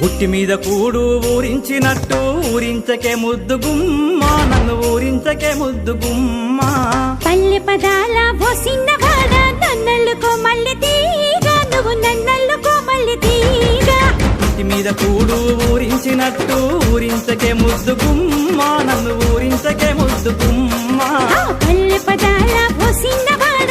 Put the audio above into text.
ఉట్టి మీద కూడు ఊరించినట్టు ఊరించకే ముద్దు గుమ్మ నన్ను ఊరించకే ముద్దు గుమ్మ పల్లె పదాల పోసిన్నవాడ నన్నల్లుకో మల్లె తీగ నువ్వు నన్నల్లుకో మల్లె తీగ ఉట్టి మీద కూడు ఊరించినట్టు ఊరించకే ముద్దు గుమ్మ నన్ను ఊరించకే ముద్దు గుమ్మ పల్లె పదాల పోసిన్నవాడ